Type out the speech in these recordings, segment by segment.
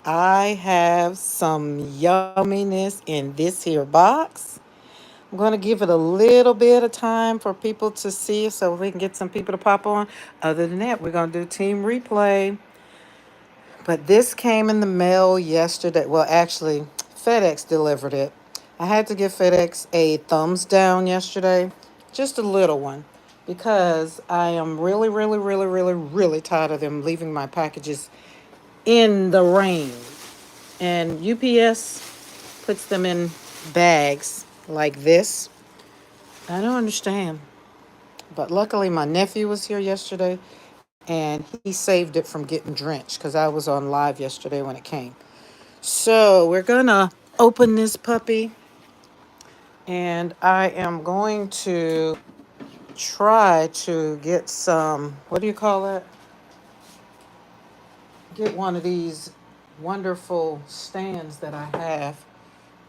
I have some yumminess in this here box. I'm going to give it a little bit of time for people to see so we can get some people to pop on. Other than that, we're going to do team replay. But this came in the mail yesterday. Well, actually, FedEx delivered it. I had to give FedEx a thumbs down yesterday, just a little one, because I am really, really, really, really, really tired of them leaving my packages in the rain. And UPS puts them in bags like this. I don't understand. But luckily, my nephew was here yesterday and he saved it from getting drenched because I was on live yesterday when it came. So we're gonna open this puppy, and I am going to try to get some. What do you call it? Get one of these wonderful stands that I have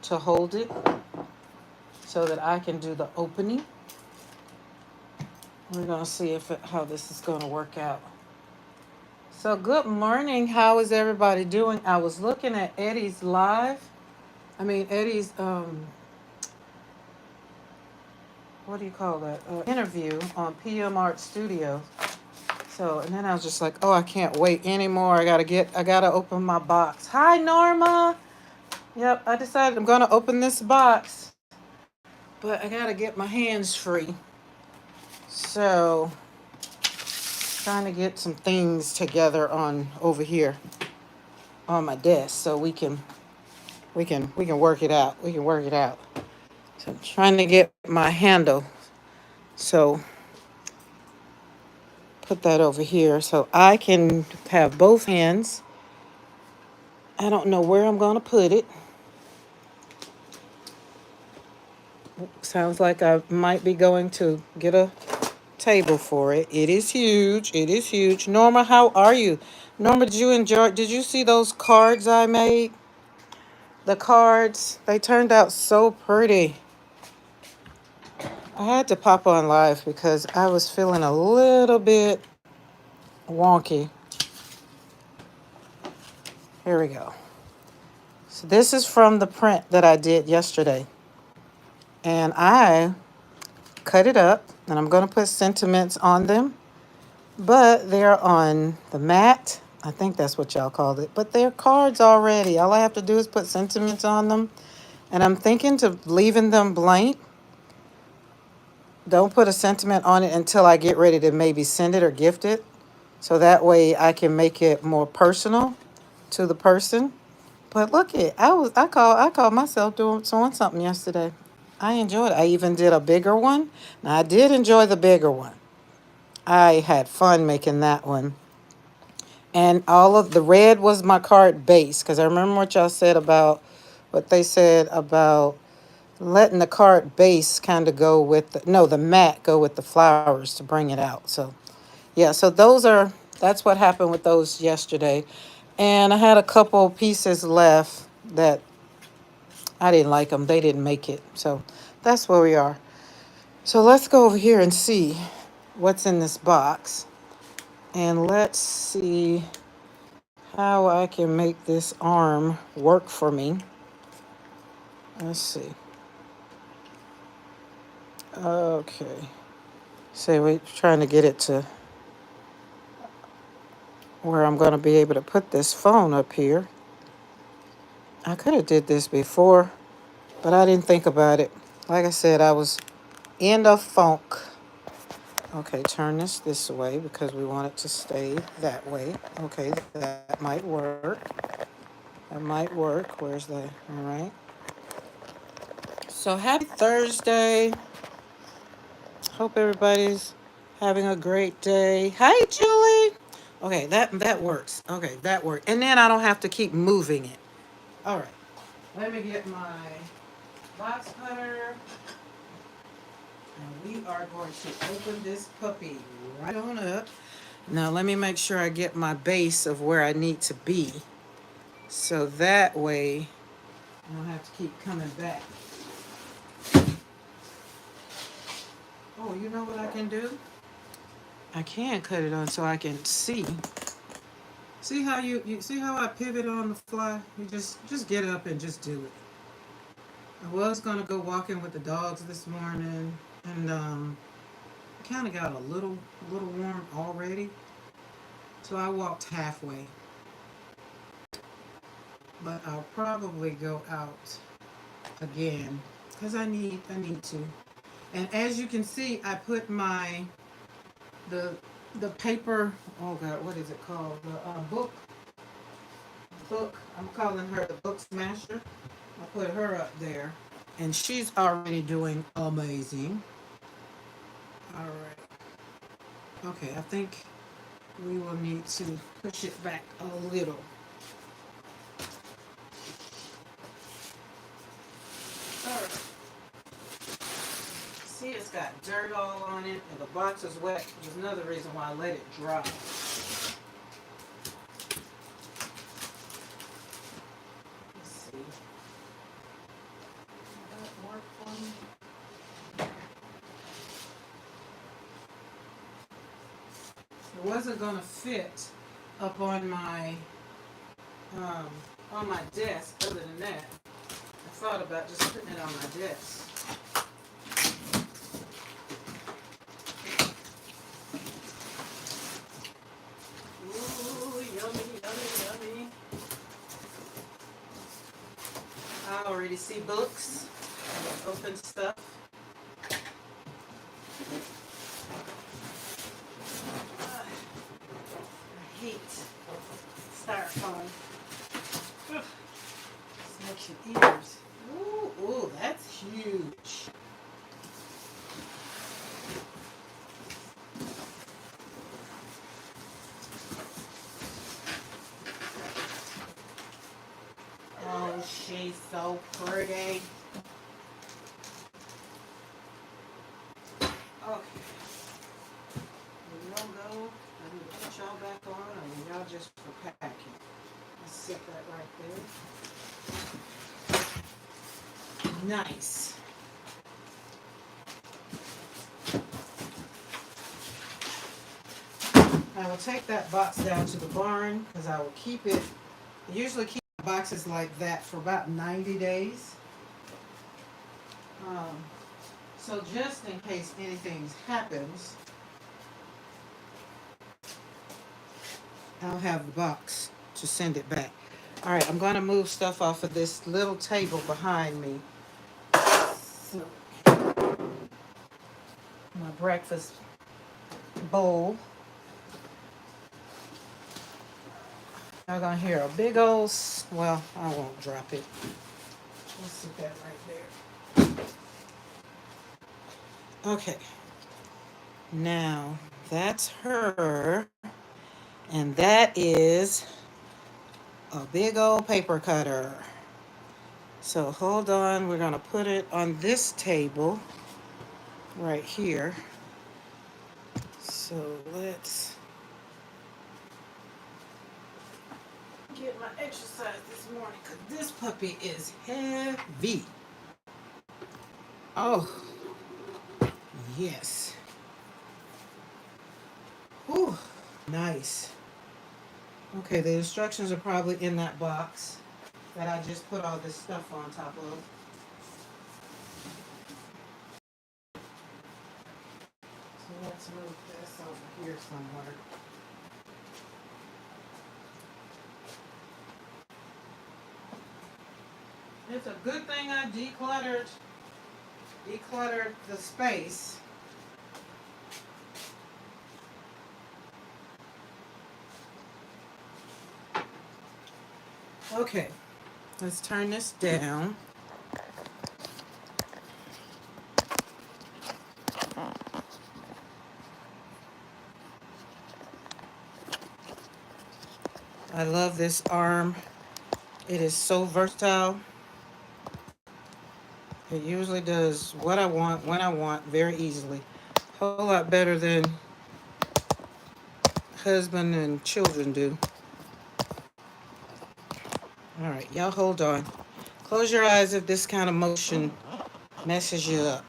to hold it, so that I can do the opening. We're gonna see how this is gonna work out. So good morning. How is everybody doing? I was looking at Eddie's live. Eddie's what do you call that? Interview on PM Art Studio. So, and then I was just like, oh, I can't wait anymore. I gotta open my box. Hi, Norma. Yep, I decided I'm gonna open this box, but I gotta get my hands free. So, trying to get some things together on over here on my desk so we can work it out. We can work it out. So I'm trying to get my handle. So put that over here so I can have both hands. I don't know where I'm going to put it. Sounds like I might be going to get a table for it. It is huge. It is huge. Norma, how are you? Norma, did you see those cards I made? The cards, they turned out so pretty. I had to pop on live because I was feeling a little bit wonky. Here we go. So this is from the print that I did yesterday. And I cut it up, and I'm going to put sentiments on them. But they're on the mat. I think that's what y'all called it. But they're cards already. All I have to do is put sentiments on them. And I'm thinking to leaving them blank. Don't put a sentiment on it until I get ready to maybe send it or gift it. So that way I can make it more personal to the person. But look it, I called myself doing something yesterday. I enjoyed it. I even did a bigger one. Now I did enjoy the bigger one. I had fun making that one. And all of the red was my card base because I remember what y'all said about what they said about letting the card base kind of go with the mat go with the flowers to bring it out. So yeah, so that's what happened with those yesterday. And I had a couple pieces left that I didn't like them. They didn't make it. So that's where we are. So let's go over here and see what's in this box. And let's see how I can make this arm work for me. Let's see. Okay. So we're trying to get it to where I'm going to be able to put this phone up here. I could have did this before, but I didn't think about it. Like I said, I was in the funk. Okay, turn this way because we want it to stay that way. Okay, that might work. That might work. Where's the, all right. So happy Thursday. Hope everybody's having a great day. Hi, Julie. Okay, that works. Okay, that worked. And then I don't have to keep moving it. All right. Let me get my box cutter. And we are going to open this puppy right on up. Now let me make sure I get my base of where I need to be. So that way I don't have to keep coming back. Oh, you know what I can do? I can cut it on so I can see. See how you see how I pivot on the fly? You just get up and just do it. I was gonna go walking with the dogs this morning, and it kind of got a little warm already, so I walked halfway. But I'll probably go out again because I need to. And as you can see, I put my the the paper. Oh God, what is it called? The book. I'm calling her the book smasher. I put her up there, and she's already doing amazing. All right. Okay, I think we will need to push it back a little. All right. See, it's got dirt all on it, and the box is wet, which is another reason why I let it dry. Let's see. Will that work for me? It wasn't gonna fit up um, on my desk. Other than that, I thought about just putting it on my desk. Ooh, yummy, yummy, yummy. I already see books, open stuff. I hate styrofoam. Ugh, this makes your ears. Ooh, ooh, that's huge. Oh, she's so pretty. Okay. The logo, I need to put y'all back on, and y'all just for packing. Let's set that right there. Nice. I will take that box down to the barn because I will keep it. I usually keep boxes like that for about 90 days. Um, so just in case anything happens, I'll have the box to send it back. All right, I'm going to move stuff off of this little table behind me. So, my breakfast bowl. Y'all gonna hear a big old, well, I won't drop it. Let's sit that right there. Okay, now that's her, and that is a big old paper cutter. So hold on, we're gonna put it on this table right here. So let's get my exercise this morning because this puppy is heavy. Oh, yes. Whew, nice. Okay, the instructions are probably in that box that I just put all this stuff on top of. So let's move this over here somewhere. It's a good thing I decluttered the space. Okay, let's turn this down. I love this arm. It is so versatile. It usually does what I want, when I want, very easily. A whole lot better than husband and children do. All right, y'all hold on. Close your eyes if this kind of motion messes you up.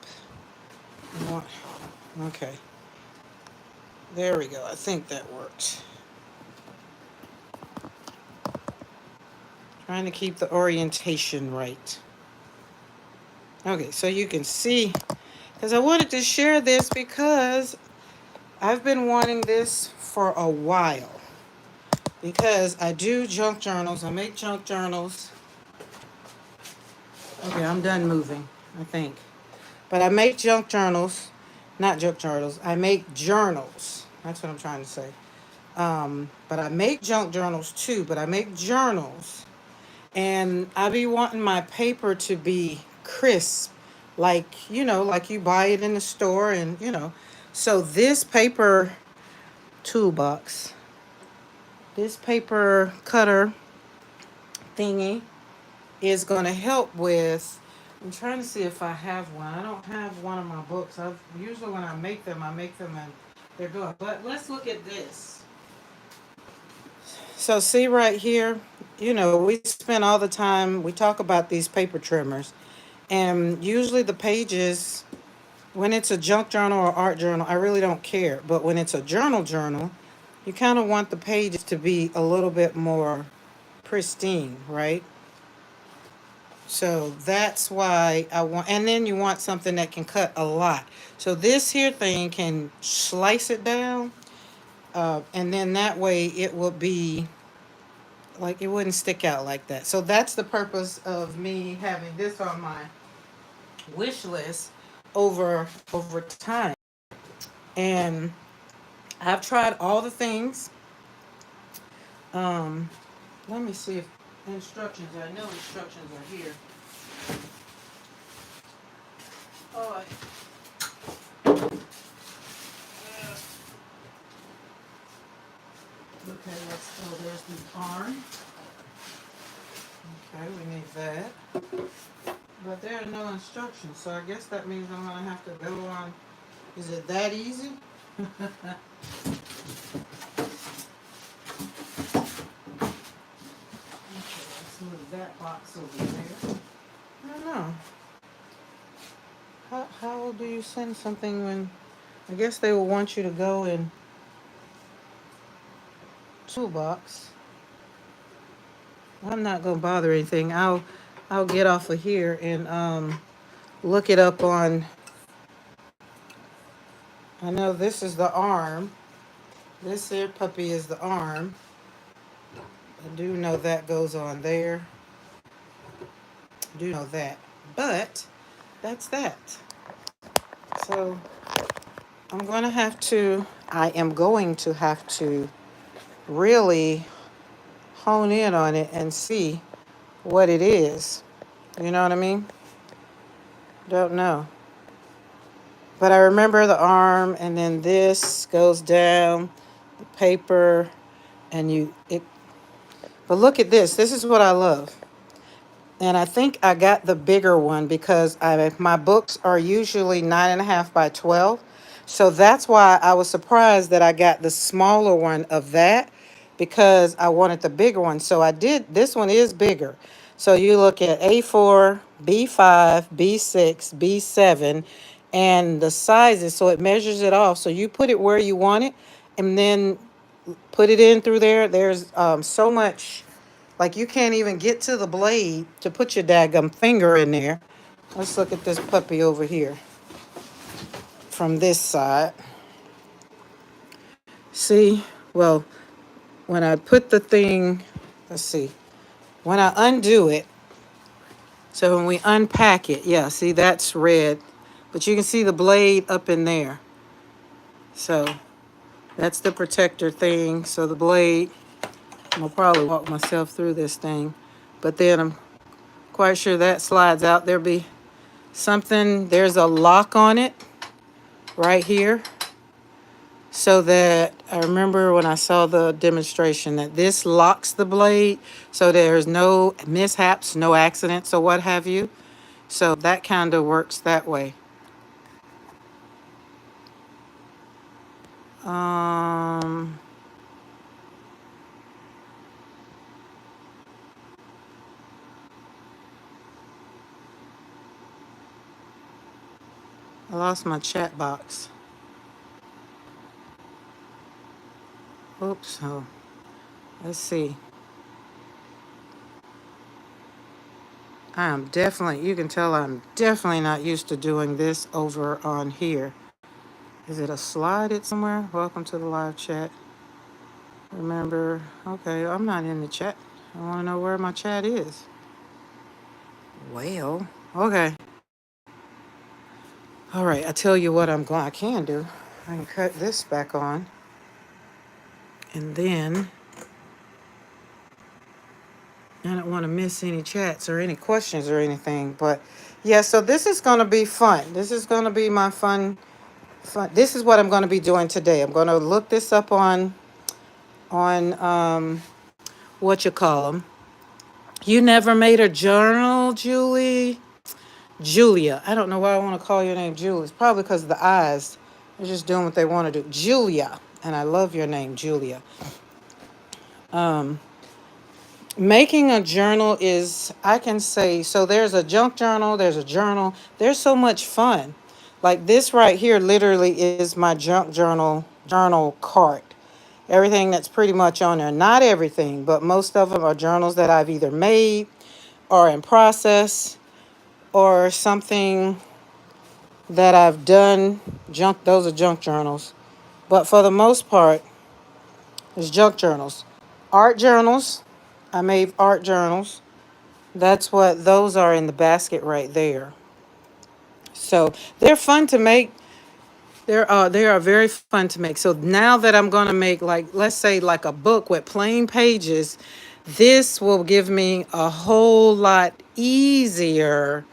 Okay. There we go. I think that works. Trying to keep the orientation right. Okay, so you can see, because I wanted to share this because I've been wanting this for a while. Because I do junk journals. I make junk journals. Okay, I'm done moving, I think. But I make junk journals. Not junk journals. I make journals. That's what I'm trying to say. But I make junk journals too. But I make journals. And I be wanting my paper to be crisp. Like, like you buy it in the store and. So this paper toolbox, this paper cutter thingy is going to help with. I'm trying to see if I have one. I don't have one of my books. Usually when I make them and they're good. But let's look at this. So see right here, we spend all the time, we talk about these paper trimmers. And usually the pages, when it's a junk journal or art journal, I really don't care. But when it's a journal, you kind of want the pages to be a little bit more pristine, right? So that's why I want, and then you want something that can cut a lot. So this here thing can slice it down, and then that way it will be like it wouldn't stick out like that. So that's the purpose of me having this on my wish list over time. And I've tried all the things. Um, Let me see if instructions. I know instructions are here. Oh, okay, let's go. There's the arm. Okay, we need that. But there are no instructions, so I guess that means I'm gonna have to go on. Is it that easy? Okay, let's move that box over there. I don't know. How do you send something when? I guess they will want you to go in toolbox. I'm not gonna bother anything. I'll get off of here and look it up on. I know this is the arm. This here puppy is the arm. I do know that goes on there. I do know that. But that's that. So I am going to have to really hone in on it and see what it is. You know what I mean? Don't know. But I remember the arm, and then this goes down, the paper, and but look at this. This is what I love. And I think I got the bigger one because my books are usually 9.5 by 12. So that's why I was surprised that I got the smaller one of that because I wanted the bigger one. So this one is bigger. So you look at A4, B5, B6, B7, and the sizes. So it measures it off. So you put it where you want it and then put it in through there. There's so much, like you can't even get to the blade to put your daggum finger in there. Let's look at this puppy over here from this side. See, well, when I put the thing, let's see, when I undo it, so when we unpack it, yeah, see that's red, but you can see the blade up in there. So that's the protector thing. So the blade, I'll probably walk myself through this thing, but then I'm quite sure that slides out. There'll be there's a lock on it right here. So that I remember when I saw the demonstration that this locks the blade so there's no mishaps, no accidents or what have you. So that kind of works that way. Um, I lost my chat box. Oops. Oh, let's see. I am definitely, you can tell I'm definitely not used to doing this over on here. Is it a slide it somewhere? Welcome to the live chat. Remember, okay, I'm not in the chat. I want to know where my chat is. Well, okay. All right, I tell you what I can do. I can cut this back on. And then I don't want to miss any chats or any questions or anything. But yeah, so this is going to be fun. This is going to be my fun. This is what I'm going to be doing today. I'm going to look this up on what you call them. You never made a journal, Julie? Julia. I don't know why I want to call your name Julie. It's probably because of the eyes. They're just doing what they want to do. Julia. And I love your name, Julia. Um, Making a journal is, I can say, so there's a junk journal, there's a journal. There's so much fun. Like this right here literally is my junk journal cart. Everything that's pretty much on there. Not everything, but most of them are journals that I've either made or in process or something that I've done. Junk, those are junk journals. But for the most part, it's junk journals. Art journals, I made art journals. That's what those are in the basket right there. So they're fun to make. They are very fun to make. So now that I'm gonna make, like, let's say like a book with plain pages, this will give me a whole lot easier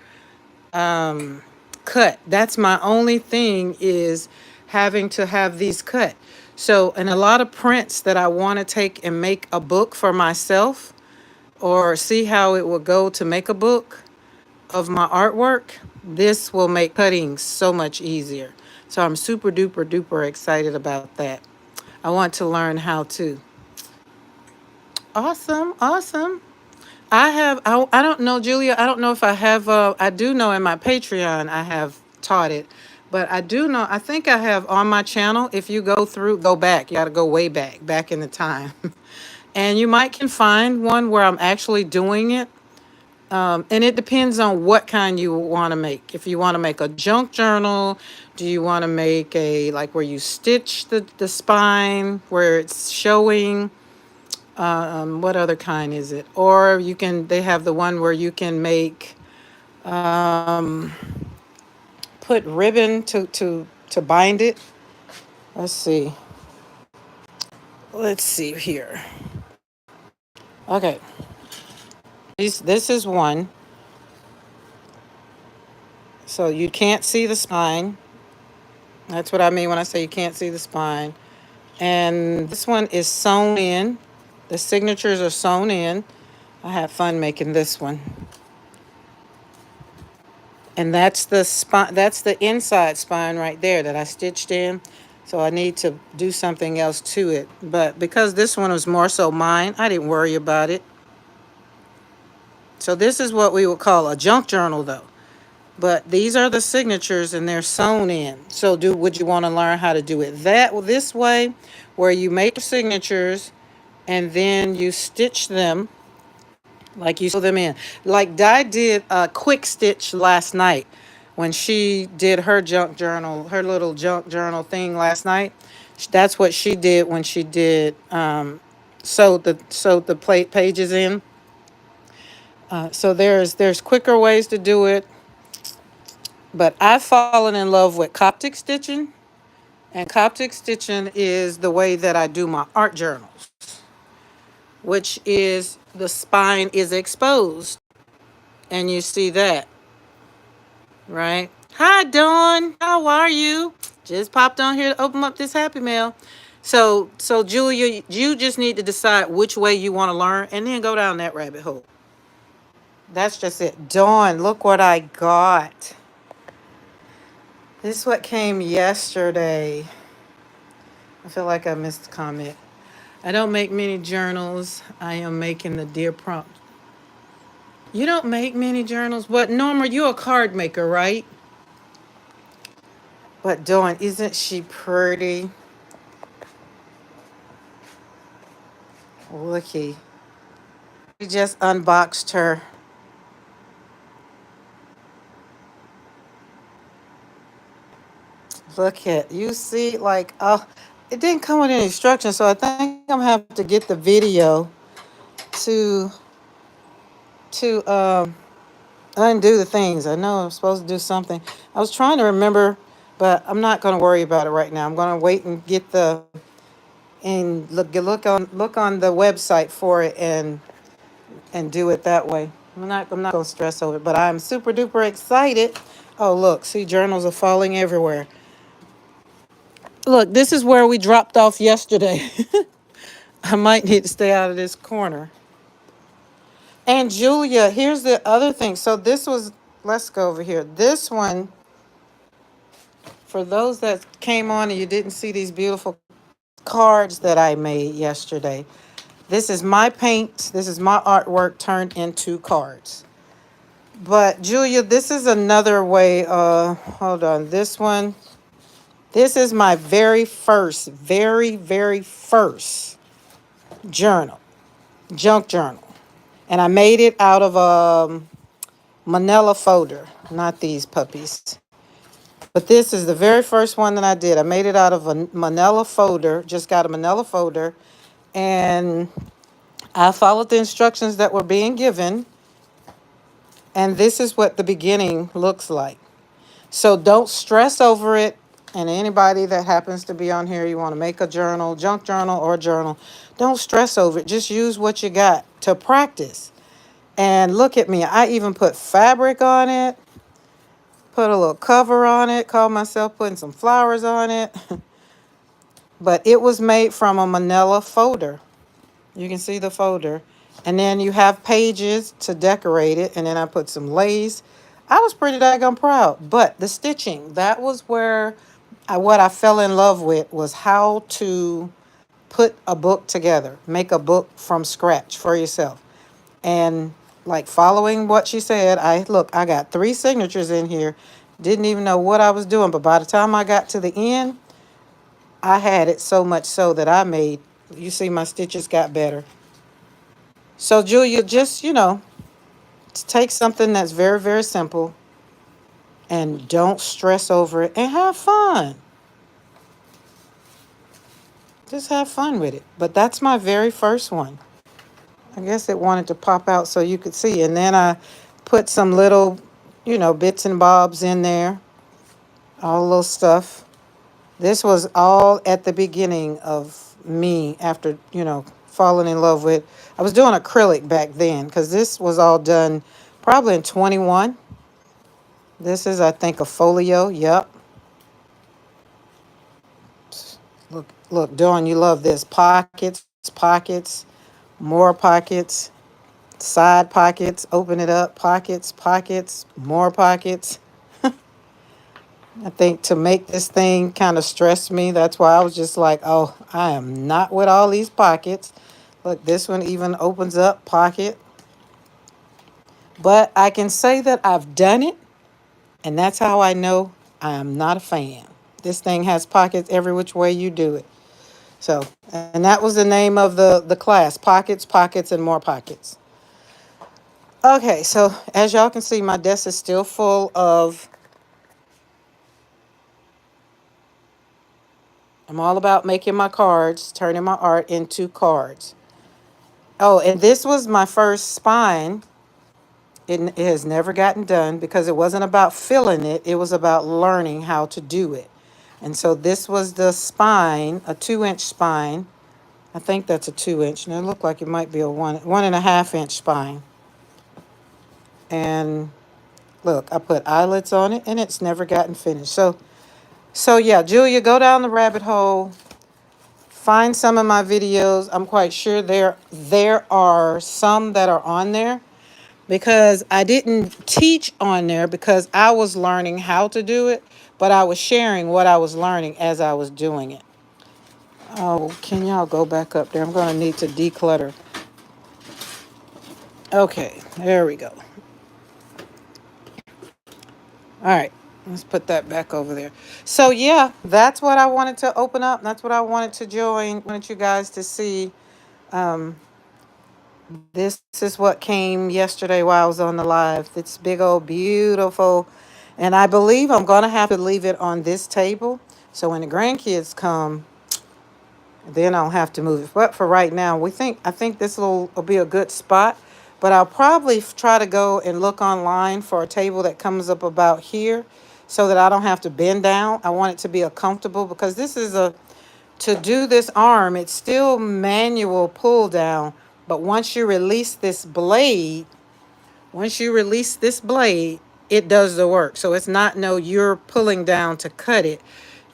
cut. That's my only thing, is having to have these cut. So, and a lot of prints that I want to take and make a book for myself, or see how it will go to make a book of my artwork, this will make cutting so much easier. So I'm super duper duper excited about that. I want to learn how to. Awesome, awesome. I don't know, Julia. I don't know if I have, I do know in my Patreon I have taught it, but I do know, I think I have on my channel. If you go back, you got to go way back in the time. And you might can find one where I'm actually doing it. And it depends on what kind you want to make. If you want to make a junk journal, do you want to make a, like, where you stitch the spine, where it's showing? What other kind is it? Or they have the one where you can make, um, put ribbon to bind it. Let's see. Let's see here. Okay. This is one. So you can't see the spine. That's what I mean when I say you can't see the spine. And this one is sewn in. The signatures are sewn in. I had fun making this one. And that's the spine, that's the inside spine right there that I stitched in. So I need to do something else to it. But because this one was more so mine, I didn't worry about it. So this is what we would call a junk journal though. But these are the signatures and they're sewn in. So would you want to learn how to do it this way, where you make your signatures and then you stitch them, like you sew them in. Like Di did a quick stitch last night when she did her junk journal, her little junk journal thing last night. That's what she did when she did, sewed the plate pages in. So there's quicker ways to do it, but I've fallen in love with Coptic stitching, and Coptic stitching is the way that I do my art journals, which is the spine is exposed, and you see that. Right? Hi, Dawn. How are you? Just popped on here to open up this Happy Mail. So Julia, you just need to decide which way you want to learn and then go down that rabbit hole. That's just it. Dawn, look what I got. This is what came yesterday. I feel like I missed a comment. I don't make many journals. I am making the Dear Prompt. You don't make many journals, but Norma, you're a card maker, right? But Dawn, isn't she pretty? Looky. We just unboxed her. Look at you see like it didn't come with any instructions, so I think I'm gonna have to get the video to to undo the things. I know I'm supposed to do something. I was trying to remember, but I'm not gonna worry about it right now. I'm gonna wait and get the and look on the website for it and do it that way. I'm not gonna stress over it, but I'm super duper excited. Oh look, see journals are falling everywhere. Look, this is where we dropped off yesterday. I might need to stay out of this corner. And Julia, here's the other thing. So this was, let's go over here. This one, for those that came on and you didn't see these beautiful cards that I made yesterday. This is my paint. This is my artwork turned into cards. But Julia, this is another way. Hold on. This one. This is my very first journal, junk journal. And I made it out of a manila folder, not these puppies. But this is the very first one that I did. I made it out of a manila folder, just got a manila folder. And I followed the instructions that were being given. And this is what the beginning looks like. So don't stress over it. And anybody that happens to be on here, you want to make a journal, junk journal or journal, don't stress over it. Just use what you got to practice. And look at me. I even put fabric on it, put a little cover on it, called myself putting some flowers on it. But it was made from a manila folder. You can see the folder. And then you have pages to decorate it. And then I put some lace. I was pretty daggone proud. But the stitching, that was where what I fell in love with was how to put a book together, make a book from scratch for yourself. And like following what she said, I got 3 signatures in here. Didn't even know what I was doing. But by the time I got to the end, I had it so much so that you see my stitches got better. So Julia, just, take something that's very simple and don't stress over it and have fun. Just have fun with it. But that's my very first one. I guess it wanted to pop out so you could see. And then I put some little, bits and bobs in there, all little stuff. This was all at the beginning of me after, falling in love with. I was doing acrylic back then because this was all done probably in 21. This is, I think, a folio. Yep. Look, Dawn, you love this. Pockets, more pockets, side pockets, open it up, pockets, more pockets. I think to make this thing kind of stress me. That's why I was just like, oh, I am not with all these pockets. Look, this one even opens up, pocket. But I can say that I've done it, and that's how I know I am not a fan. This thing has pockets every which way you do it. So, and that was the name of the class, pockets, and more pockets. Okay, so as y'all can see, my desk is still full of, I'm all about making my cards, turning my art into cards. Oh, and this was my first spine. It has never gotten done because it wasn't about filling it. It was about learning how to do it. And so this was the spine, a 2-inch spine. I think that's a 2-inch. And it looked like it might be a 1.5-inch spine. And look, I put eyelets on it and it's never gotten finished. So yeah, Julia, go down the rabbit hole. Find some of my videos. I'm quite sure there are some that are on there because I didn't teach on there because I was learning how to do it, but I was sharing what I was learning as I was doing it. Oh, can y'all go back up there? I'm going to need to declutter. Okay, there we go. All right, let's put that back over there. So yeah, that's what I wanted to open up. That's what I wanted to join. Wanted you guys to see. This is what came yesterday while I was on the live. It's big old beautiful. And I believe I'm going to have to leave it on this table So when the grandkids come, then I'll have to move it. But for right now, I think this will be a good spot. But I'll probably try to go and look online for a table that comes up about here so that I don't have to bend down. I want it to be a comfortable because this is a to do this arm, it's still manual pull down, but once you release this blade, it does the work. So it's not no you're pulling down to cut it.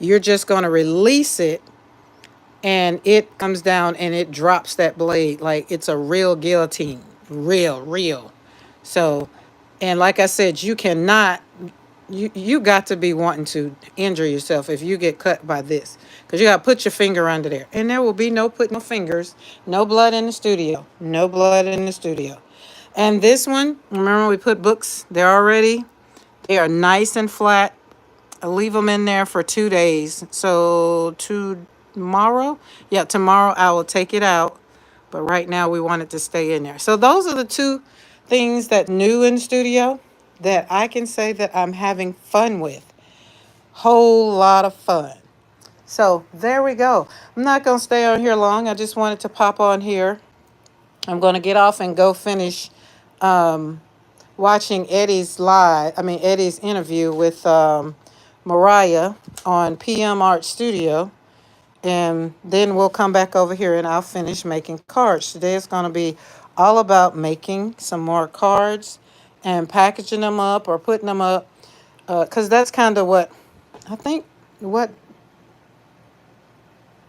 You're just going to release it and it comes down and it drops that blade like it's a real guillotine. Real. So, and like I said, you got to be wanting to injure yourself if you get cut by this because you got to put your finger under there and there will be no putting no fingers, no blood in the studio, no blood in the studio. And this one, remember we put books there already. They are nice and flat. I leave them in there for 2 days. So tomorrow, yeah, tomorrow I will take it out. But right now we want it to stay in there. So those are the two things that new in the studio that I can say that I'm having fun with. Whole lot of fun. So there we go. I'm not going to stay on here long. I just wanted to pop on here. I'm going to get off and go finish watching Eddie's interview with Mariah on PM Art Studio. And then we'll come back over here and I'll finish making cards. Today is going to be all about making some more cards and packaging them up or putting them up. Because that's kind of what I think what,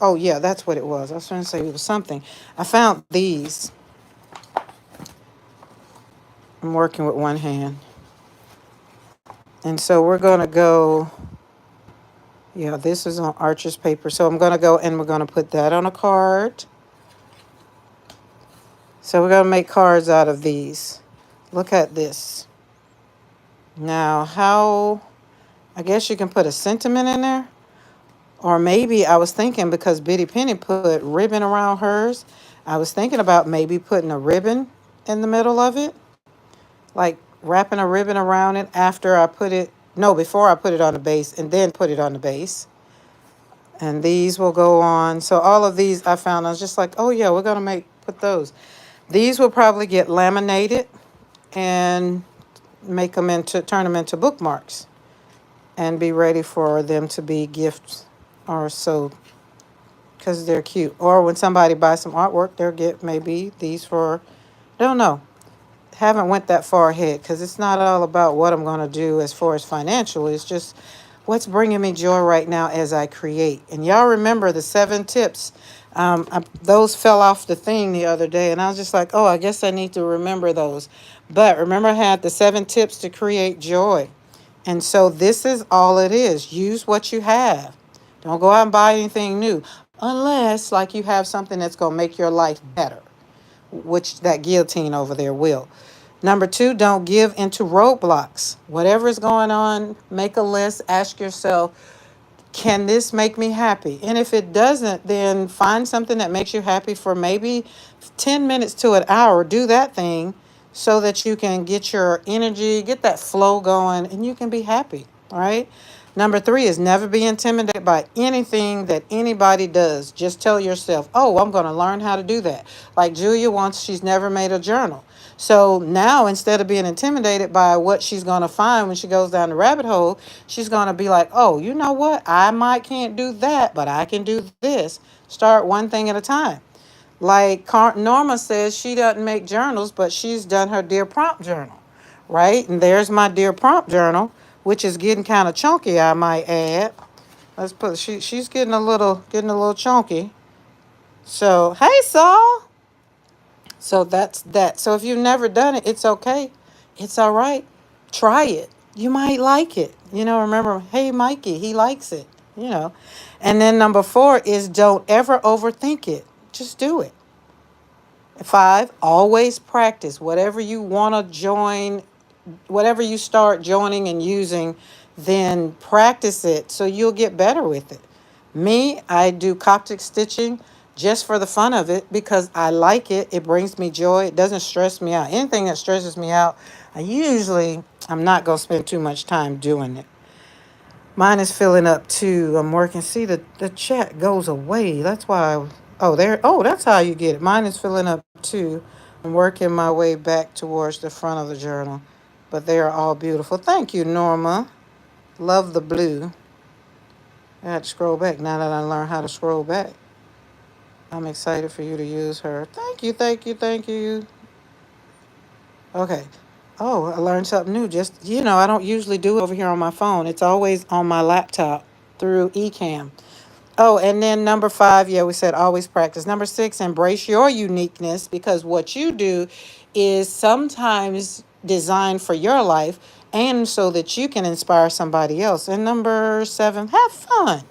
oh yeah, that's what it was. I was trying to say it was something. I found these. I'm working with one hand. And so we're going to go, yeah, this is on Archer's paper. So I'm going to go and we're going to put that on a card. So we're going to make cards out of these. Look at this. Now, I guess you can put a sentiment in there. Or maybe I was thinking because Bitty Penny put ribbon around hers, I was thinking about maybe putting a ribbon in the middle of it. Like wrapping a ribbon around it before I put it on the base and then put it on the base. And these will go on. So all of these I found, I was just like, oh yeah, we're going to put those. These will probably get laminated and turn them into bookmarks and be ready for them to be gifts or so because they're cute. Or when somebody buys some artwork, they'll get maybe these for, don't know. Haven't went that far ahead because it's not all about what I'm going to do as far as financial. It's just what's bringing me joy right now as I create. And y'all remember the 7 tips. Those fell off the thing the other day and I was just like, oh, I guess I need to remember those. But remember I had the 7 tips to create joy. And so this is all it is. Use what you have. Don't go out and buy anything new unless like you have something that's going to make your life better, which that guillotine over there will. Number 2, don't give into roadblocks. Whatever is going on, make a list, ask yourself, can this make me happy? And if it doesn't, then find something that makes you happy for maybe 10 minutes to an hour. Do that thing so that you can get your energy, get that flow going, and you can be happy, all right? Number 3 is never be intimidated by anything that anybody does. Just tell yourself, oh, I'm going to learn how to do that. Like Julia wants, she's never made a journal. So now instead of being intimidated by what she's going to find when she goes down the rabbit hole, she's going to be like, oh, you know what? Can't do that, but I can do this. Start one thing at a time. Like Norma says she doesn't make journals, but she's done her Dear Prompt journal, right? And there's my Dear Prompt journal, which is getting kind of chunky, I might add. She's getting a little chunky. So, hey, Saul. So that's that. So if you've never done it, it's okay. It's all right. Try it. You might like it. Remember, hey, Mikey, he likes it. And then number 4 is don't ever overthink it. Just do it. 5, always practice. Whatever you want to join, whatever you start joining and using, then practice it so you'll get better with it. Me, I do Coptic stitching just for the fun of it because I like it. It brings me joy. It doesn't stress me out. Anything that stresses me out, I'm not going to spend too much time doing it. Mine is filling up too. I'm working. See, the chat goes away. That's why. Oh, there. Oh, that's how you get it. Mine is filling up too. I'm working my way back towards the front of the journal. But they are all beautiful. Thank you, Norma. Love the blue. I had to scroll back now that I learned how to scroll back. I'm excited for you to use her. Thank you, thank you, thank you. Okay. Oh, I learned something new. Just, I don't usually do it over here on my phone. It's always on my laptop through Ecamm. Oh, and then number 5, yeah, we said always practice. Number 6, embrace your uniqueness, because what you do is sometimes designed for your life and so that you can inspire somebody else. And number 7, have fun.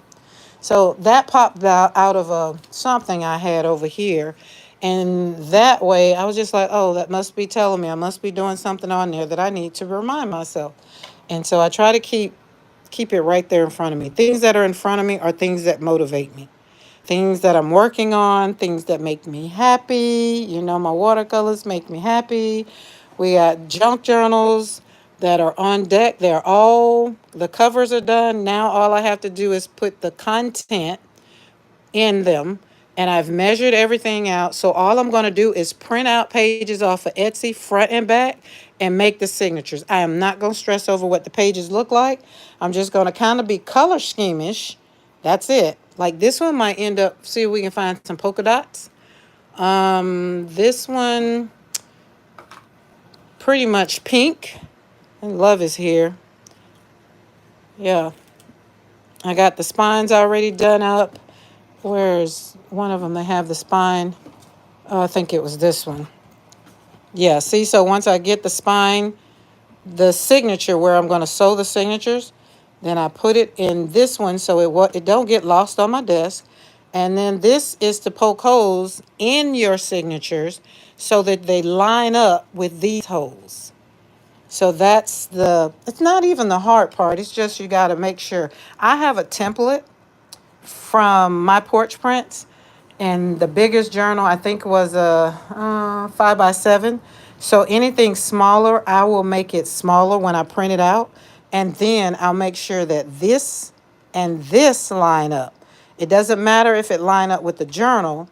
So that popped out of something I had over here. And that way I was just like, oh, that must be telling me I must be doing something on there that I need to remind myself. And so I try to keep it right there in front of me. Things that are in front of me are things that motivate me. Things that I'm working on, things that make me happy. My watercolors make me happy. We got junk journals that are on deck. The covers are done. Now all I have to do is put the content in them, and I've measured everything out. So all I'm going to do is print out pages off of Etsy front and back and make the signatures. I am not going to stress over what the pages look like. I'm just going to kind of be color schemish. That's it. Like this one might end up, see if we can find some polka dots. This one pretty much pink, and love is here. Yeah, I got the spines already done up. Where's one of them? They have the spine. Oh, I think it was this one. Yeah, see, so once I get the spine, the signature where I'm going to sew the signatures, then I put it in this one so it don't get lost on my desk. And then this is to poke holes in your signatures so that they line up with these holes. So it's not even the hard part. It's just you got to make sure. I have a template from my porch prints, and the biggest journal I think was a 5x7. So anything smaller, I will make it smaller when I print it out, and then I'll make sure that this and this line up. It doesn't matter if it line up with the journal,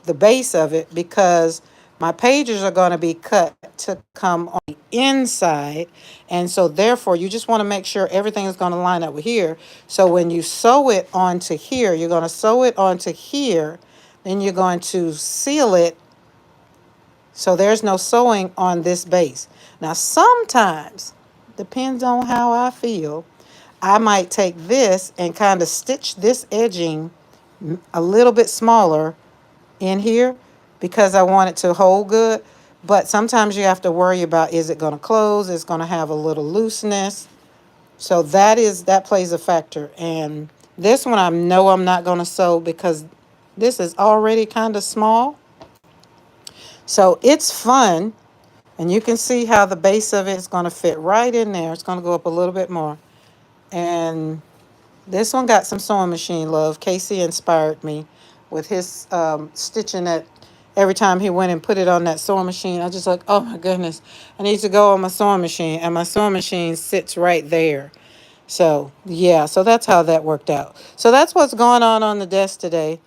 the base of it, because my pages are going to be cut to come on the inside. And so therefore you just want to make sure everything is going to line up with here. So when you sew it onto here, you're going to sew it onto here, then you're going to seal it so there's no sewing on this base. Now sometimes, depends on how I feel, I might take this and kind of stitch this edging a little bit smaller in here because I want it to hold good. But sometimes you have to worry about, is it going to close? It's going to have a little looseness. So that plays a factor. And this one I know I'm not going to sew because this is already kind of small. So it's fun. And you can see how the base of it is going to fit right in there. It's going to go up a little bit more. And this one got some sewing machine love. Casey inspired me with his stitching that every time he went and put it on that sewing machine. I was just like, oh my goodness, I need to go on my sewing machine. And my sewing machine sits right there. So, yeah, so that's how that worked out. So that's what's going on the desk today.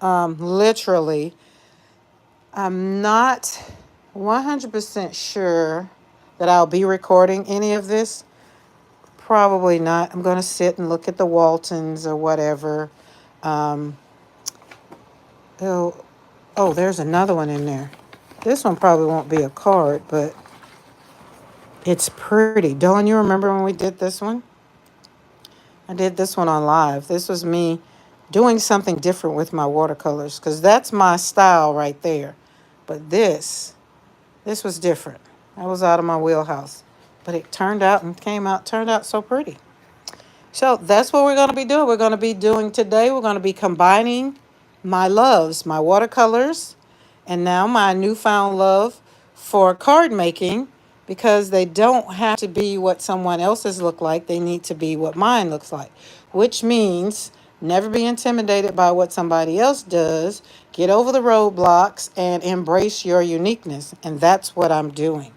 Literally, I'm not 100% sure that I'll be recording any of this. Probably not. I'm going to sit and look at the Waltons or whatever. Um, there's another one in there. This one probably won't be a card, but it's pretty. Dawn, you remember when we did this one? I did this one on live. This was me doing something different with my watercolors because that's my style right there. But this was different. I was out of my wheelhouse. But it turned out so pretty. So that's what we're going to be doing. We're going to be doing today. We're going to be combining my loves, my watercolors, and now my newfound love for card making, because they don't have to be what someone else's look like. They need to be what mine looks like, which means never be intimidated by what somebody else does. Get over the roadblocks and embrace your uniqueness. And that's what I'm doing.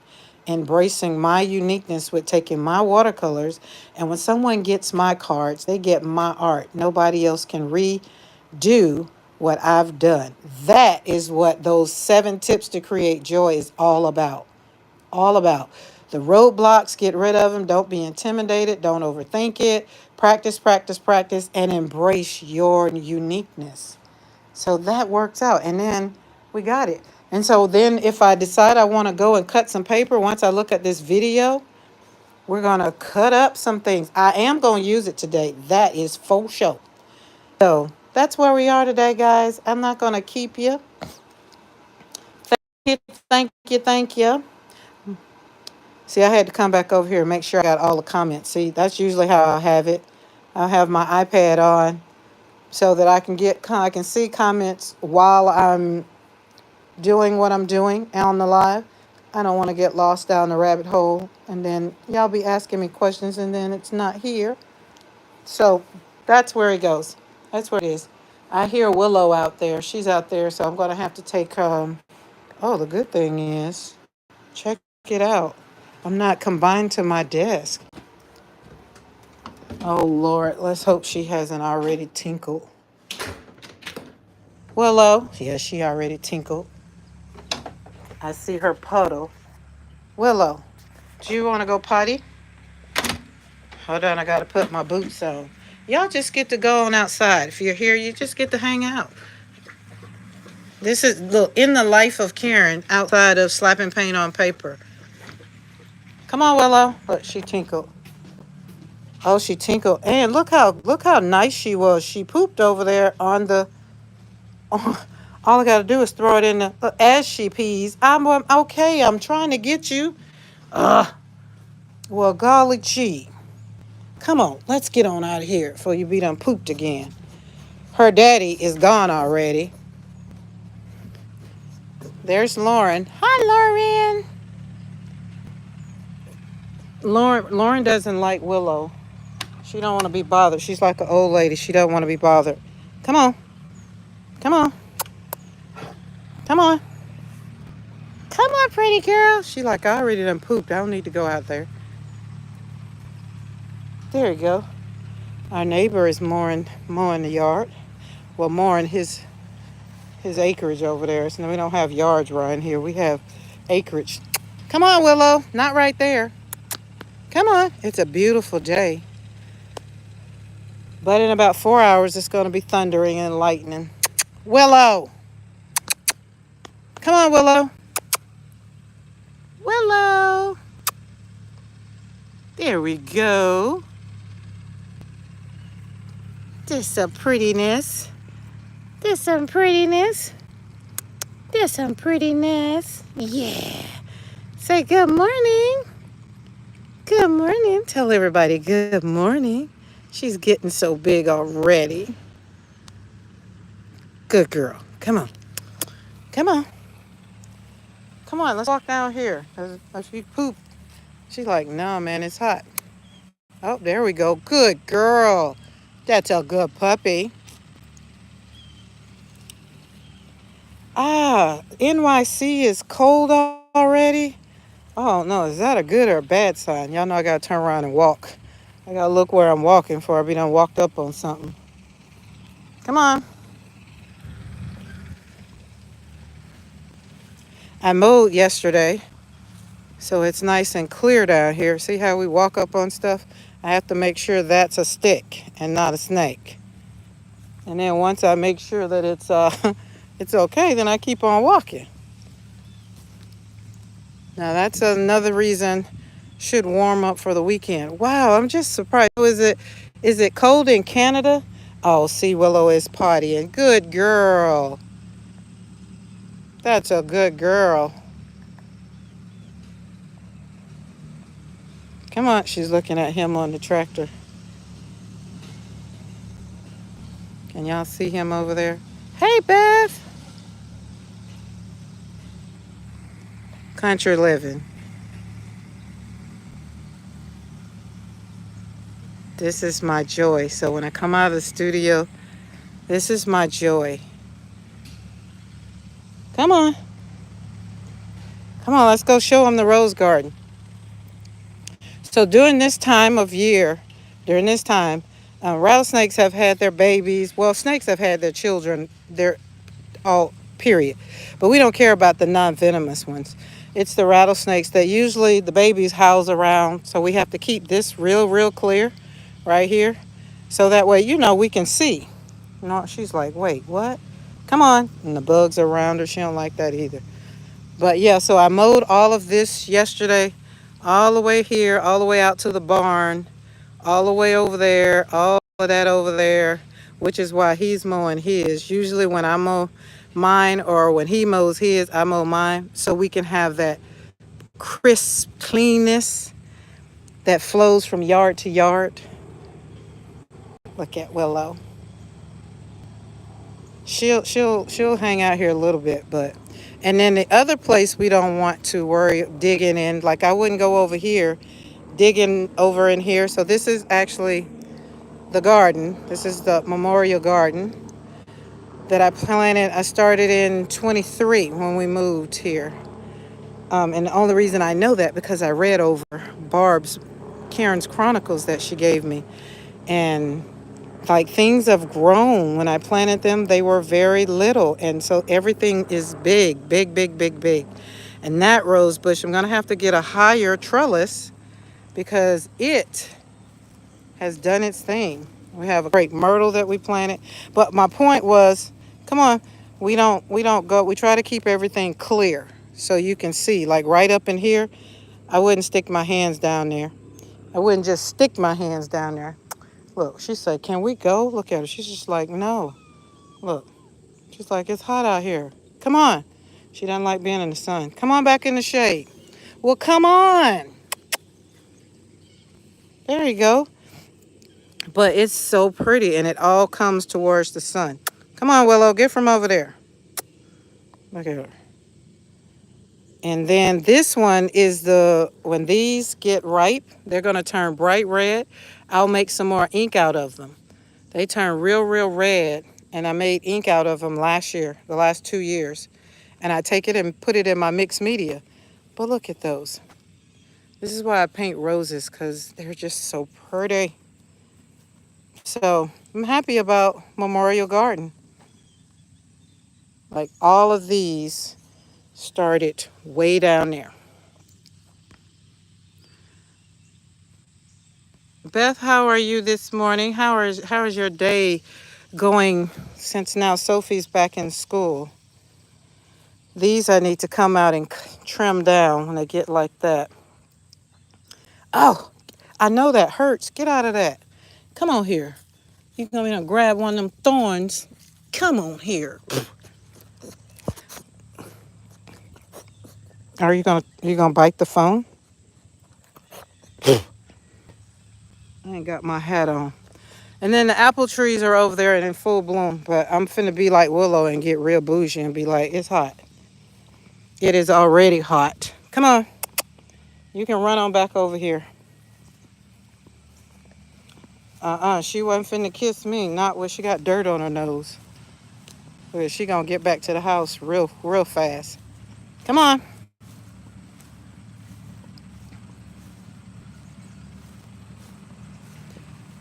embracing my uniqueness with taking my watercolors. And when someone gets my cards, they get my art. Nobody else can redo what I've done. That is what those 7 tips to create joy is all about. All about. The roadblocks, get rid of them. Don't be intimidated. Don't overthink it. Practice, practice, practice, and embrace your uniqueness. So that works out. And then we got it. And so then if I decide I want to go and cut some paper, once I look at this video, we're going to cut up some things. I am going to use it today. That is full show. So that's where we are today, guys. I'm not going to keep you. Thank you, thank you, thank you. See, I had to come back over here and make sure I got all the comments. See, that's usually how I have it. I'll have my iPad on so that I can see comments while I'm doing what I'm doing on the live. I don't want to get lost down the rabbit hole and then y'all be asking me questions and then it's not here. So that's where it goes. That's where it is. I hear Willow out there. She's out there, so I'm going to have to take oh, the good thing is, check it out. I'm not confined to my desk. Oh, Lord. Let's hope she hasn't already tinkled. Willow. Yeah, she already tinkled. I see her puddle. Willow, do you want to go potty? Hold on, I got to put my boots on. Y'all just get to go on outside. If you're here, you just get to hang out. This is, look, in the life of Karen outside of slapping paint on paper. Come on, Willow. Look, she tinkled. Oh, she tinkled. And look how nice she was. She pooped over there on the. All I gotta do is throw it in the. As she pees, I'm okay. I'm trying to get you. Well, golly gee. Come on, let's get on out of here before you be done pooped again. Her daddy is gone already. There's Lauren. Hi, Lauren. Lauren doesn't like Willow. She don't want to be bothered. She's like an old lady. She don't want to be bothered. Come on. Come on. Come on. Come on, pretty girl. She like, I already done pooped. I don't need to go out there. There you go. Our neighbor is mowing the yard. Well, mowing his acreage over there. So we don't have yards right here. We have acreage. Come on, Willow. Not right there. Come on. It's a beautiful day. But in about 4 hours, it's going to be thundering and lightning. Willow. Come on, Willow. Willow. There we go. There's some prettiness. There's some prettiness. There's some prettiness. Yeah. Say good morning. Good morning. Tell everybody good morning. She's getting so big already. Good girl. Come on. Come on. Come on, let's walk down here. If you poop, she's like, no, man, it's hot. Oh, there we go. Good girl. That's a good puppy. NYC is cold already. Oh, no, is that a good or a bad sign? Y'all know I got to turn around and walk. I got to look where I'm walking before I be done walked up on something. Come on. I mowed yesterday, so it's nice and clear down here. See how we walk up on stuff? I have to make sure that's a stick and not a snake. And then once I make sure that it's it's okay, then I keep on walking. Now that's another reason should warm up for the weekend. Wow, I'm just surprised. Is it cold in Canada? Oh, see, Willow is partying. Good girl. That's a good girl. Come on, she's looking at him on the tractor. Can y'all see him over there? Hey, Beth. Country living. This is my joy. So when I come out of the studio, this is my joy. Come on. Come on, let's go show them the rose garden. So during this time of year, during this time, rattlesnakes have had their babies. Well, snakes have had their children. They're all period. But we don't care about the non-venomous ones. It's the rattlesnakes that usually the babies house around. So we have to keep this real clear right here. So that way, we can see. No, she's like, wait, what? Come on. And the bugs are around her. She don't like that either. But yeah, so I mowed all of this yesterday, all the way here, all the way out to the barn, all the way over there, all of that over there, which is why he's mowing his. Usually when I mow mine or when he mows his, I mow mine so we can have that crisp cleanness that flows from yard to yard. Look at Willow. She'll hang out here a little bit, but and then the other place we don't want to worry digging in, like I wouldn't go over here, digging over in here. So this is actually the garden. This is the memorial garden that I planted. I started in 23 when we moved here. And the only reason I know that because I read over Karen's Chronicles that she gave me. And like things have grown. When I planted them, they were very little. And so everything is big. And that rose bush, I'm going to have to get a higher trellis because it has done its thing. We have a great myrtle that we planted. But my point was, come on, we try to keep everything clear so you can see. Like right up in here, I wouldn't stick my hands down there. I wouldn't just stick my hands down there. Look, she said, can we go? Look at her. She's just like, no. Look, she's like, it's hot out here. Come on. She doesn't like being in the sun. Come on back in the shade. Well, come on. There you go. But it's so pretty, and it all comes towards the sun. Come on, Willow, get from over there. Look at her. And then this one is when these get ripe, they're going to turn bright red. I'll make some more ink out of them. They turn real red, and I made ink out of them last year, the last 2 years. And I take it and put it in my mixed media. But look at those. This is why I paint roses, because they're just so pretty. So I'm happy about Memorial Garden. Like all of these started way down there. Beth, how are you this morning? How is your day going since now Sophie's back in school? These I need to come out and trim down when they get like that. Oh, I know that hurts. Get out of that. Come on here. You're going to grab one of them thorns. Come on here. Are you gonna bite the phone? I ain't got my hat on. And then the apple trees are over there and in full bloom. But I'm finna be like Willow and get real bougie and be like, it's hot. It is already hot. Come on. You can run on back over here. She wasn't finna kiss me. Not when she got dirt on her nose. But she gonna get back to the house real fast. Come on.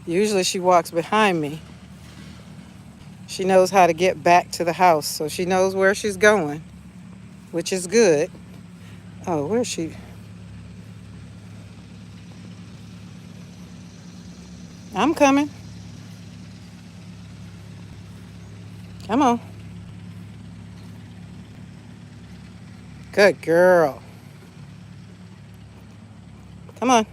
Usually she walks behind me. She knows how to get back to the house, so she knows where she's going, which is good. Oh, where's she? I'm coming. Come on. Good girl. Come on.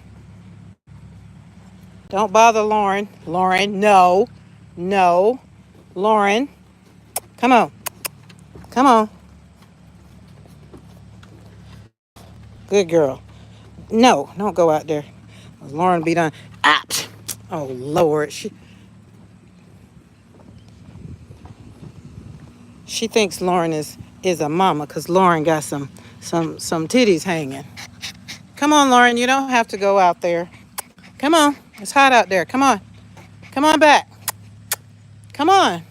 Don't bother Lauren. Lauren, no. No. Lauren. Come on. Come on. Good girl. No, don't go out there. Lauren be done. Ah. Oh, Lord. She thinks Lauren is a mama because Lauren got some titties hanging. Come on, Lauren. You don't have to go out there. Come on. It's hot out there. Come on. Come on back. Come on.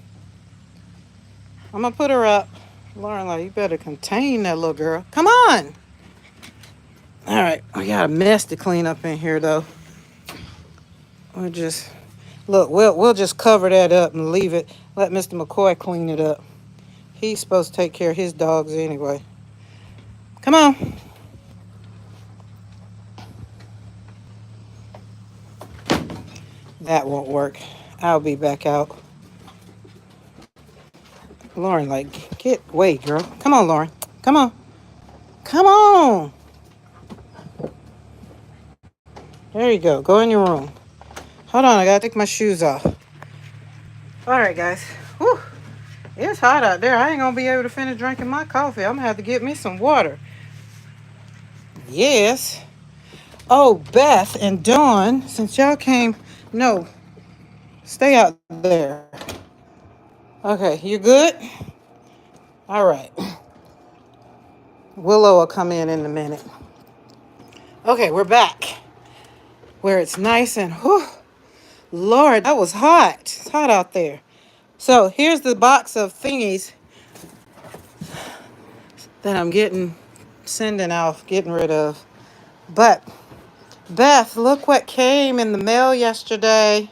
I'm going to put her up. Lauren, like, you better contain that little girl. Come on. All right, we got a mess to clean up in here though. We'll just look. We'll just cover that up and leave it. Let Mr. McCoy clean it up. He's supposed to take care of his dogs anyway. Come on. That won't work. I'll be back out. Lauren, like, get away, girl. Come on, Lauren. Come on. Come on. There you go. Go in your room. Hold on, I gotta take my shoes off. All right, guys. Whew. It's hot out there. I ain't gonna be able to finish drinking my coffee. I'm gonna have to get me some water. Yes. Oh, Beth and Dawn, since y'all came, no, stay out there. Okay, you good? All right. Willow will come in a minute. Okay, we're back where it's nice and, whew, Lord, that was hot. It's hot out there. So here's the box of thingies that I'm sending off, getting rid of. But Beth, look what came in the mail yesterday.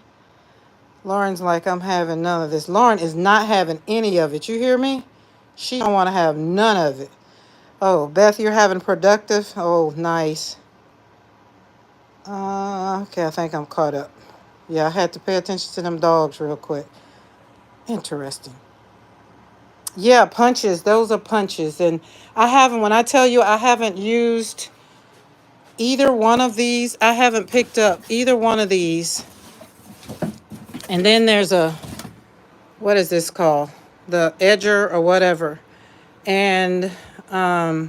Lauren's like, I'm having none of this. Lauren is not having any of it. You hear me? She don't want to have none of it. Oh, Beth, you're having productive? Oh, nice. Okay, I think I'm caught up. Yeah, I had to pay attention to them dogs real quick. Interesting. Yeah, punches. Those are punches. And when I tell you I haven't used either one of these, I haven't picked up either one of these. And then there's what is this called? The edger or whatever. And I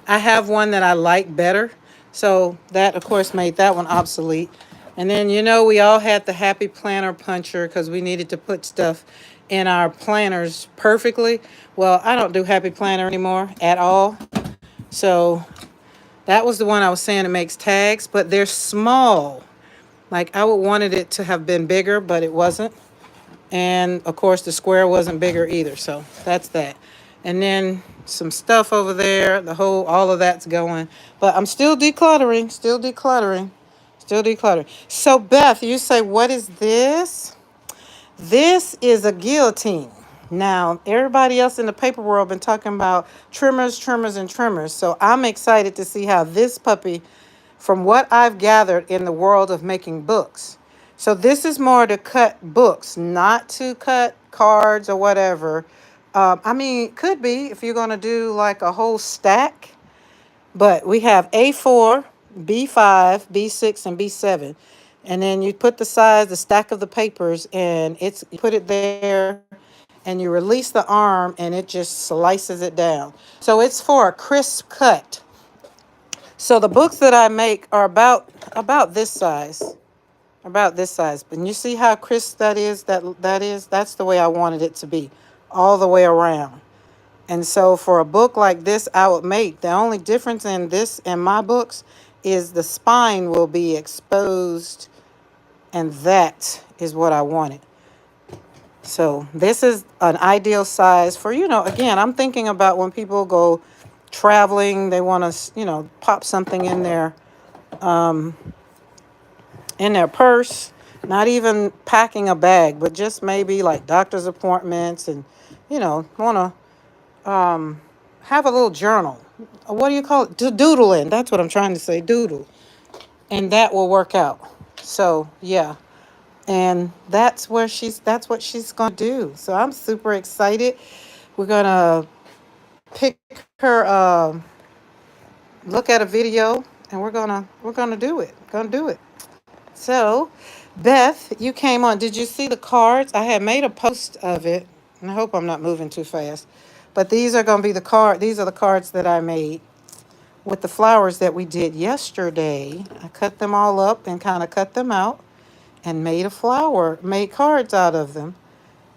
have one that I like better. So that, of course, made that one obsolete. And then, we all had the Happy Planner puncher because we needed to put stuff in our planners perfectly. Well, I don't do Happy Planner anymore at all. So that was the one I was saying it makes tags, but they're small. Like I would wanted it to have been bigger, but it wasn't. And of course the square wasn't bigger either. So that's that. And then some stuff over there, all of that's going. But I'm still decluttering. So Beth, you say, what is this? This is a guillotine. Now, everybody else in the paper world been talking about trimmers. So I'm excited to see how this puppy, from what I've gathered in the world of making books. So this is more to cut books, not to cut cards or whatever. Could be if you're going to do like a whole stack. But we have A4, B5, B6, and B7. And then you put the stack of the papers, and you put it there, and you release the arm, and it just slices it down. So it's for a crisp cut. So the books that I make are about this size. And you see how crisp that is? That's the way I wanted it to be, all the way around. And so for a book like this, I would make, the only difference in this and my books is the spine will be exposed, and that is what I wanted. So this is an ideal size for, again, I'm thinking about when people go traveling, they want to, pop something in their purse, not even packing a bag, but just maybe like doctor's appointments and, want to have a little journal. What do you call it? Doodling. That's what I'm trying to say. Doodle. And that will work out. So, yeah. And that's what she's going to do. So I'm super excited. We're going to pick her, look at a video, and we're going to do it. So, Beth, you came on. Did you see the cards? I had made a post of it. And I hope I'm not moving too fast. But these are going to be these are the cards that I made with the flowers that we did yesterday. I cut them all up and kind of cut them out and made cards out of them.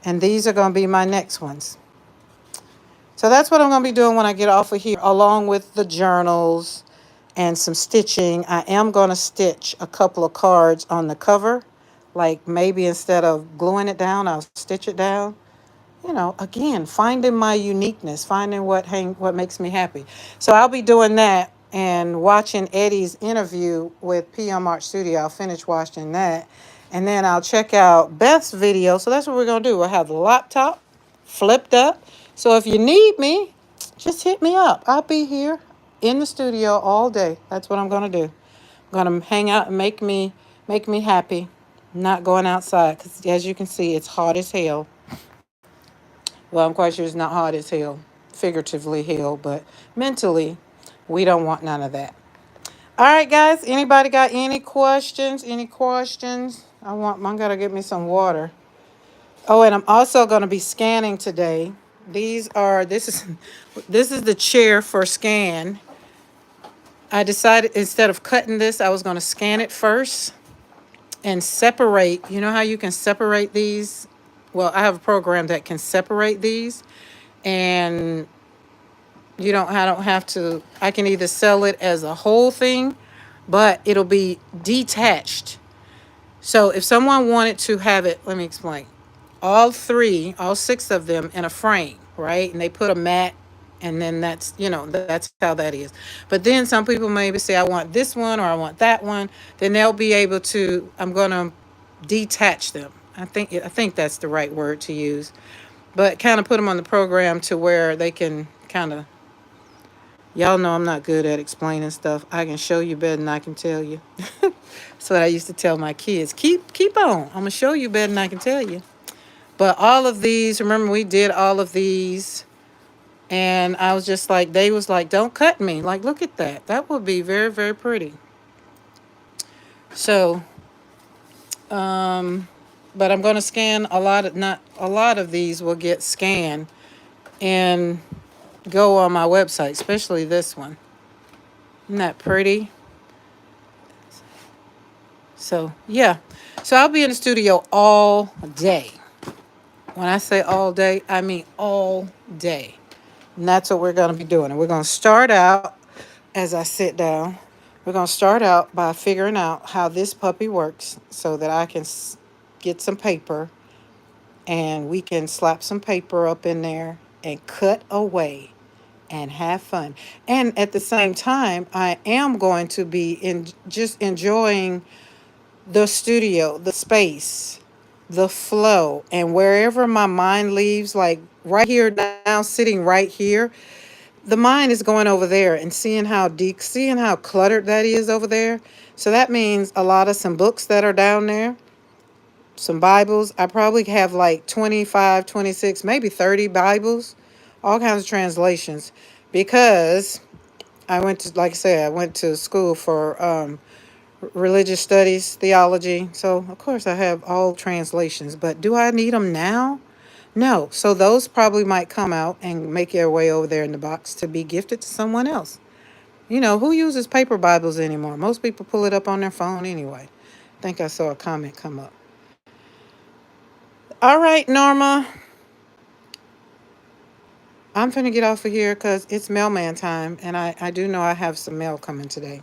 And these are going to be my next ones. So that's what I'm going to be doing when I get off of here, along with the journals and some stitching. I am going to stitch a couple of cards on the cover. Like maybe instead of gluing it down, I'll stitch it down. Again, finding my uniqueness, finding what makes me happy. So I'll be doing that. and watching Eddie's interview with PM Art Studio. I'll finish watching that. And then I'll check out Beth's video. So that's what we're going to do. We'll have the laptop flipped up. So if you need me, just hit me up. I'll be here in the studio all day. That's what I'm going to do. I'm going to hang out and make me happy. Not going outside because as you can see, it's hot as hell. Well, I'm quite sure it's not hot as hell, figuratively hell, but mentally, we don't want none of that. All right, guys. Anybody got any questions? Any questions? I'm gonna get me some water. Oh, and I'm also gonna be scanning today. This is this is the chair for scan. I decided instead of cutting this, I was gonna scan it first and separate. You know how you can separate these? Well, I have a program that can separate these, and I don't have to. I can either sell it as a whole thing, but it'll be detached. So if someone wanted to have it, let me explain. All six of them in a frame, right? And they put a mat, and then that's how that is. But then some people maybe say, I want this one or I want that one. Then they'll be able to, I'm going to detach them. I think that's the right word to use. But kind of put them on the program to where they can kind of, y'all know I'm not good at explaining stuff. I can show you better than I can tell you. That's what I used to tell my kids. Keep on. I'm gonna show you better than I can tell you. But all of these, remember we did all of these, and I was just like, they was like, don't cut me. Like, look at that. That would be very, very pretty. So, but I'm gonna scan not a lot of these will get scanned and go on my website, especially this one. Isn't that pretty? So, yeah. So I'll be in the studio all day. When I say all day, I mean all day. And that's what we're going to be doing. And we're going to start out, as I sit down, we're going to start out by figuring out how this puppy works so that I can get some paper and we can slap some paper up in there and cut away and have fun. And at the same time, I am going to be just enjoying the studio, the space, the flow, and wherever my mind leaves, like right here now, sitting right here, the mind is going over there and seeing how cluttered that is over there. So that means some books that are down there, some Bibles. I probably have like 25, 26, maybe 30 Bibles, all kinds of translations, because like I said, I went to school for religious studies, theology. So, of course, I have all translations, but do I need them now? No. So, those probably might come out and make their way over there in the box to be gifted to someone else. Who uses paper Bibles anymore? Most people pull it up on their phone anyway. I think I saw a comment come up. All right, Norma. I'm finna get off of here because it's mailman time, and I do know I have some mail coming today.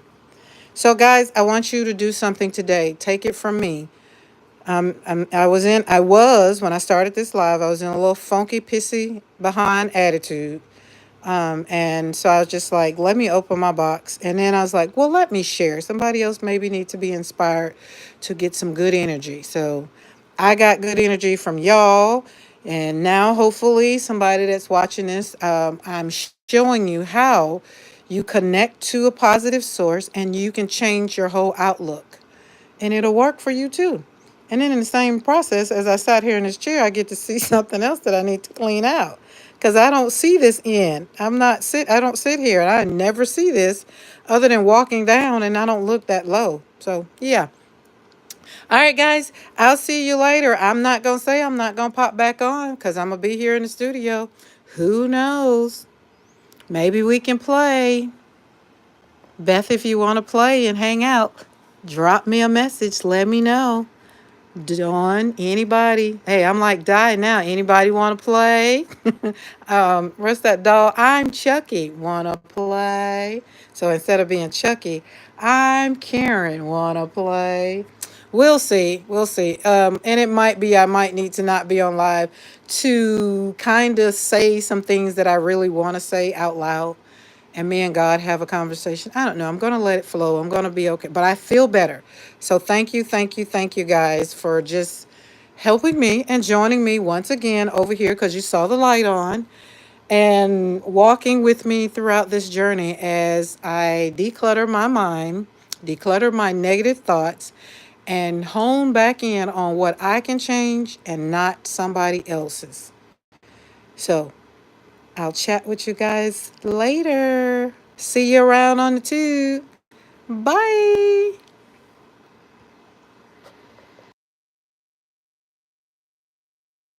So, guys, I want you to do something today. Take it from me. When I started this live, I was in a little funky, pissy, behind attitude. And so I was just like, let me open my box. And then I was like, well, let me share. Somebody else maybe needs to be inspired to get some good energy. So I got good energy from y'all. And now, hopefully, somebody that's watching this, I'm showing you how you connect to a positive source and you can change your whole outlook. And it'll work for you too. And then in the same process, as I sat here in this chair, I get to see something else that I need to clean out. Because I don't see this end. I don't sit here and I never see this other than walking down, and I don't look that low. So yeah. All right, guys, I'll see you later. I'm not going to say I'm not going to pop back on because I'm going to be here in the studio. Who knows? Maybe we can play. Beth, if you want to play and hang out, drop me a message. Let me know. Dawn, anybody? Hey, I'm like Di now. Anybody want to play? What's that doll? I'm Chucky. Want to play? So instead of being Chucky, I'm Karen. Want to play? We'll see. We'll see. And it might be I might need to not be on live to kind of say some things that I really want to say out loud. and me and God have a conversation. I don't know. I'm going to let it flow. I'm going to be okay. But I feel better. So thank you guys for just helping me and joining me once again over here because you saw the light on and walking with me throughout this journey as I declutter my mind, declutter my negative thoughts, and hone back in on what I can change and not somebody else's. So I'll chat with you guys later. See you around on the tube. Bye.